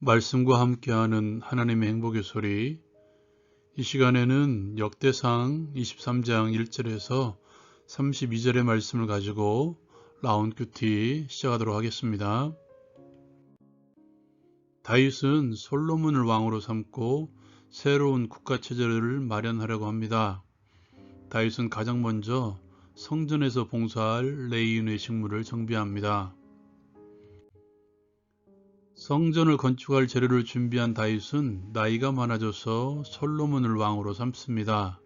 말씀과 함께하는 하나님의 행복의 소리. 이 시간에는 역대상 23장 1절에서 32절의 말씀을 가지고 라운드 큐티 시작하도록 하겠습니다. 다윗은 솔로몬을 왕으로 삼고 새로운 국가체제를 마련하려고 합니다. 다윗은 가장 먼저 성전에서 봉사할 레위인의 직무를 정비합니다. 성전을 건축할 재료를 준비한 다윗은 나이가 많아져서 솔로몬을 왕으로 삼습니다.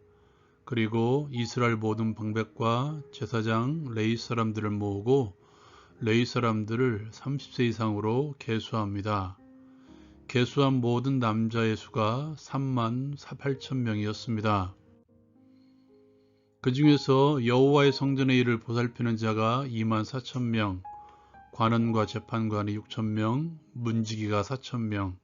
그리고 이스라엘 모든 방백과 제사장 레위 사람들을 모으고 레위 사람들을 30세 이상으로 계수합니다. 계수한 모든 남자의 수가 3만 8천 명이었습니다. 그 중에서 여호와의 성전의 일을 보살피는 자가 2만 4천 명, 관원과 재판관이 6천 명, 문지기가 4천 명,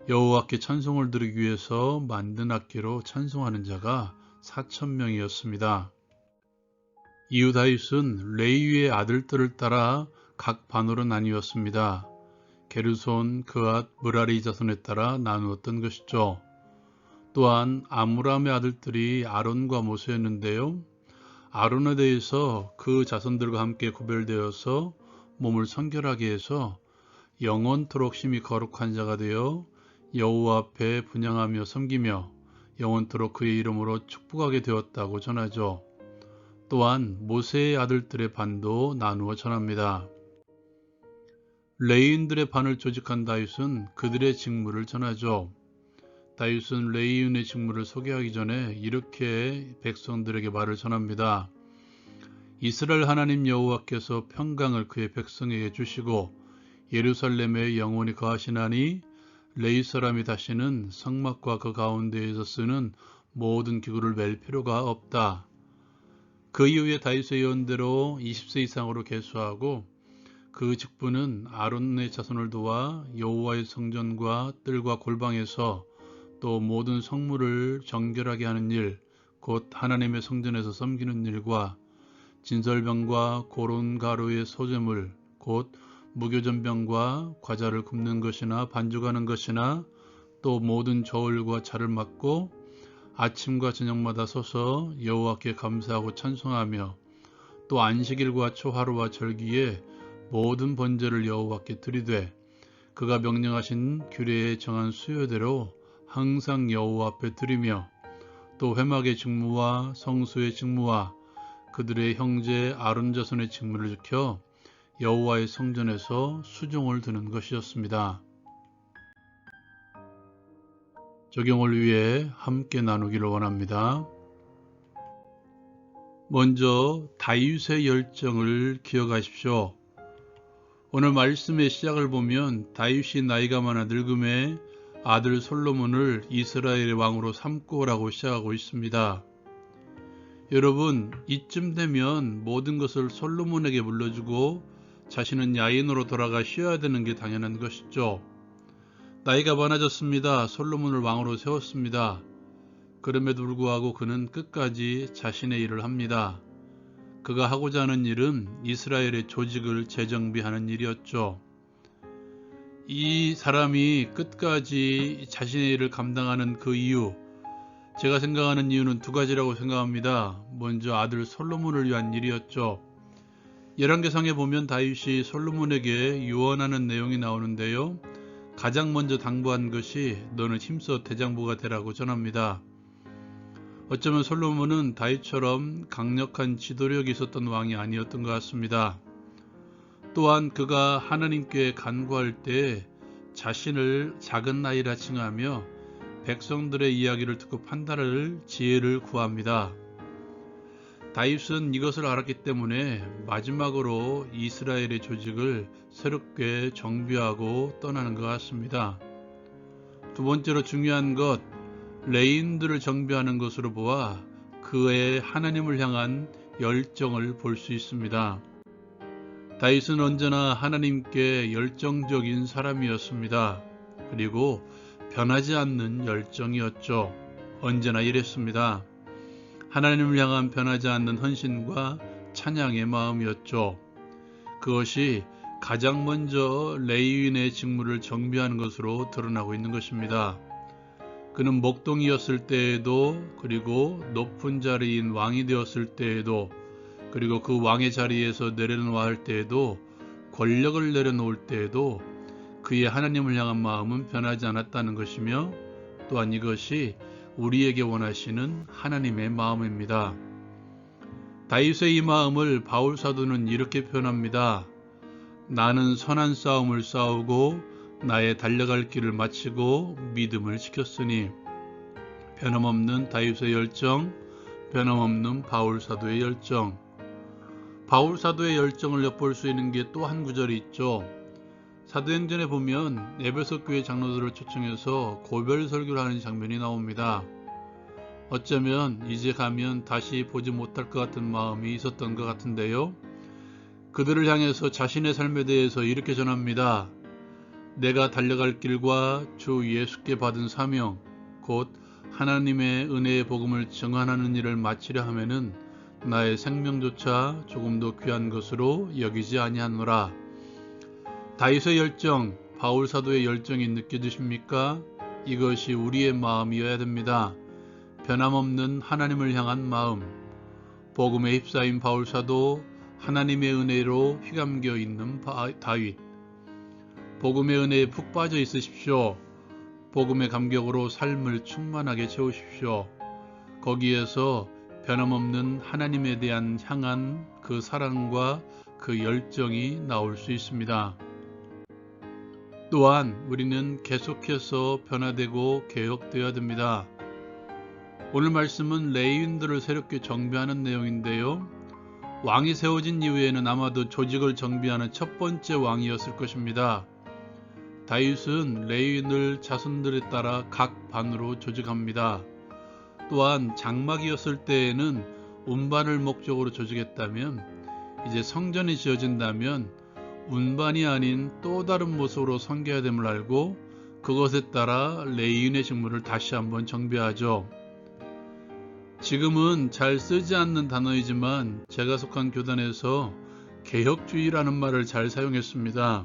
여호와께 찬송을 드리기 위해서 만든 악기로 찬송하는 자가 4천 명이었습니다. 이후 다윗은 레위의 아들들을 따라 각 반으로 나뉘었습니다. 게르손, 그앗, 므라리 자손에 따라 나누었던 것이죠. 또한 아므람의 아들들이 아론과 모세였는데요. 아론에 대해서 그 자손들과 함께 구별되어서 몸을 성결하게 해서 영원토록 심히 거룩한 자가 되어 여호와 앞에 분향하며 섬기며 영원토록 그의 이름으로 축복하게 되었다고 전하죠. 또한 모세의 아들들의 반도 나누어 전합니다. 레위인들의 반을 조직한 다윗은 그들의 직무를 전하죠. 다윗은 레위인의 직무를 소개하기 전에 이렇게 백성들에게 말을 전합니다. 이스라엘 하나님 여호와께서 평강을 그의 백성에게 주시고 예루살렘에 영원히 거하시나니 레위 사람이 다시는 성막과 그 가운데에서 쓰는 모든 기구를 맬 필요가 없다. 그 이후에 다윗의 예언대로 20세 이상으로 계수하고 그 직분은 아론의 자손을 도와 여호와의 성전과 뜰과 골방에서 또 모든 성물을 정결하게 하는 일, 곧 하나님의 성전에서 섬기는 일과 진설병과 고른 가루의 소재물, 곧 무교전병과 과자를 굽는 것이나 반죽하는 것이나 또 모든 저울과 차를 맡고 아침과 저녁마다 서서 여호와께 감사하고 찬송하며 또 안식일과 초하루와 절기에 모든 번제를 여호와께 드리되 그가 명령하신 규례에 정한 수요대로 항상 여호와 앞에 드리며 또 회막의 직무와 성수의 직무와 그들의 형제 아론 자손의 직무를 지켜 여호와의 성전에서 수종을 드는 것이었습니다. 적용을 위해 함께 나누기를 원합니다. 먼저 다윗의 열정을 기억하십시오. 오늘 말씀의 시작을 보면 다윗이 나이가 많아 늙음에 아들 솔로몬을 이스라엘의 왕으로 삼고라고 시작하고 있습니다. 여러분, 이쯤 되면 모든 것을 솔로몬에게 물려주고 자신은 야인으로 돌아가 쉬어야 되는 게 당연한 것이죠. 나이가 많아졌습니다. 솔로몬을 왕으로 세웠습니다. 그럼에도 불구하고 그는 끝까지 자신의 일을 합니다. 그가 하고자 하는 일은 이스라엘의 조직을 재정비하는 일이었죠. 이 사람이 끝까지 자신의 일을 감당하는 그 이유, 제가 생각하는 이유는 두 가지라고 생각합니다. 먼저 아들 솔로몬을 위한 일이었죠. 열왕기상에 보면 다윗이 솔로몬에게 유언하는 내용이 나오는데요. 가장 먼저 당부한 것이 너는 힘써 대장부가 되라고 전합니다. 어쩌면 솔로몬은 다윗처럼 강력한 지도력이 있었던 왕이 아니었던 것 같습니다. 또한 그가 하나님께 간구할 때 자신을 작은 나이라 칭하며 백성들의 이야기를 듣고 판단할 지혜를 구합니다. 다윗은 이것을 알았기 때문에 마지막으로 이스라엘의 조직을 새롭게 정비하고 떠나는 것 같습니다. 두 번째로 중요한 것, 레위인들을 정비하는 것으로 보아 그의 하나님을 향한 열정을 볼 수 있습니다. 다윗은 언제나 하나님께 열정적인 사람이었습니다. 그리고 변하지 않는 열정이었죠. 언제나 이랬습니다. 하나님을 향한 변하지 않는 헌신과 찬양의 마음이었죠. 그것이 가장 먼저 레위인의 직무를 정비하는 것으로 드러나고 있는 것입니다. 그는 목동이었을 때에도, 그리고 높은 자리인 왕이 되었을 때에도, 그리고 그 왕의 자리에서 내려놓아 할 때에도, 권력을 내려놓을 때에도 그의 하나님을 향한 마음은 변하지 않았다는 것이며, 또한 이것이 우리에게 원하시는 하나님의 마음입니다. 다윗의 이 마음을 바울 사도는 이렇게 표현합니다. 나는 선한 싸움을 싸우고 나의 달려갈 길을 마치고 믿음을 지켰으니. 변함없는 다윗의 열정, 변함없는 바울 사도의 열정. 바울 사도의 열정을 엿볼 수 있는 게 또 한 구절이 있죠. 사도행전에 보면 에베소 교회 장로들을 초청해서 고별 설교를 하는 장면이 나옵니다. 어쩌면 이제 가면 다시 보지 못할 것 같은 마음이 있었던 것 같은데요. 그들을 향해서 자신의 삶에 대해서 이렇게 전합니다. 내가 달려갈 길과 주 예수께 받은 사명, 곧 하나님의 은혜의 복음을 증언하는 일을 마치려 하면은 나의 생명조차 조금도 귀한 것으로 여기지 아니하노라. 다윗의 열정, 바울 사도의 열정이 느껴지십니까? 이것이 우리의 마음이어야 됩니다. 변함없는 하나님을 향한 마음. 복음에 휩싸인 바울 사도, 하나님의 은혜로 휘감겨 있는 다윗. 복음의 은혜에 푹 빠져 있으십시오. 복음의 감격으로 삶을 충만하게 채우십시오. 거기에서 변함없는 하나님에 대한 향한 그 사랑과 그 열정이 나올 수 있습니다. 또한 우리는 계속해서 변화되고 개혁되어야 됩니다. 오늘 말씀은 레위인들을 새롭게 정비하는 내용인데요. 왕이 세워진 이후에는 아마도 조직을 정비하는 첫 번째 왕이었을 것입니다. 다윗은 레위인을 자손들에 따라 각 반으로 조직합니다. 또한 장막이었을 때에는 운반을 목적으로 조직했다면, 이제 성전이 지어진다면 운반이 아닌 또 다른 모습으로 섬겨야 됨을 알고 그것에 따라 레위인의 직무를 다시 한번 정비하죠. 지금은 잘 쓰지 않는 단어이지만 제가 속한 교단에서 개혁주의라는 말을 잘 사용했습니다.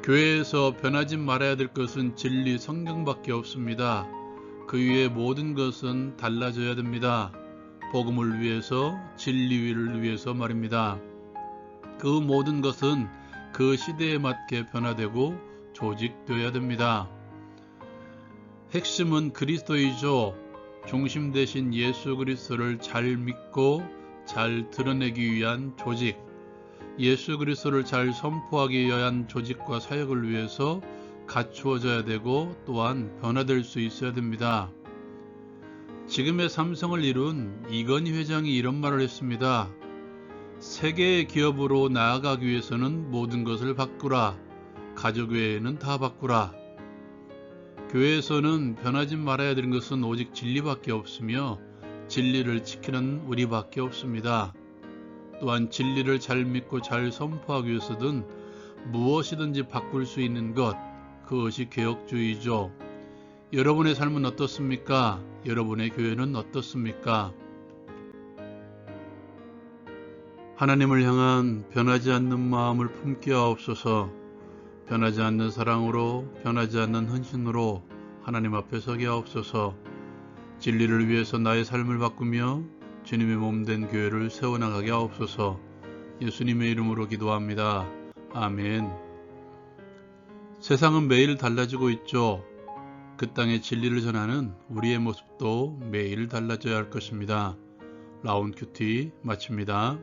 교회에서 변하지 말아야 될 것은 진리 성경밖에 없습니다. 그 위에 모든 것은 달라져야 됩니다. 복음을 위해서, 진리를 위해서 말입니다. 그 모든 것은 그 시대에 맞게 변화되고 조직되어야 됩니다. 핵심은 그리스도이죠. 중심 되신 예수 그리스도를 잘 믿고 잘 드러내기 위한 조직, 예수 그리스도를 잘 선포하기 위한 조직과 사역을 위해서 갖추어져야 되고 또한 변화될 수 있어야 됩니다. 지금의 삼성을 이룬 이건희 회장이 이런 말을 했습니다. 세계의 기업으로 나아가기 위해서는 모든 것을 바꾸라. 가족 외에는 다 바꾸라. 교회에서는 변하지 말아야 되는 것은 오직 진리밖에 없으며 진리를 지키는 우리밖에 없습니다. 또한 진리를 잘 믿고 잘 선포하기 위해서든 무엇이든지 바꿀 수 있는 것, 그것이 개혁주의죠. 여러분의 삶은 어떻습니까? 여러분의 교회는 어떻습니까? 하나님을 향한 변하지 않는 마음을 품게 하옵소서. 변하지 않는 사랑으로, 변하지 않는 헌신으로 하나님 앞에 서게 하옵소서. 진리를 위해서 나의 삶을 바꾸며 주님의 몸된 교회를 세워나가게 하옵소서. 예수님의 이름으로 기도합니다. 아멘. 세상은 매일 달라지고 있죠. 그 땅의 진리를 전하는 우리의 모습도 매일 달라져야 할 것입니다. 라운 큐티 마칩니다.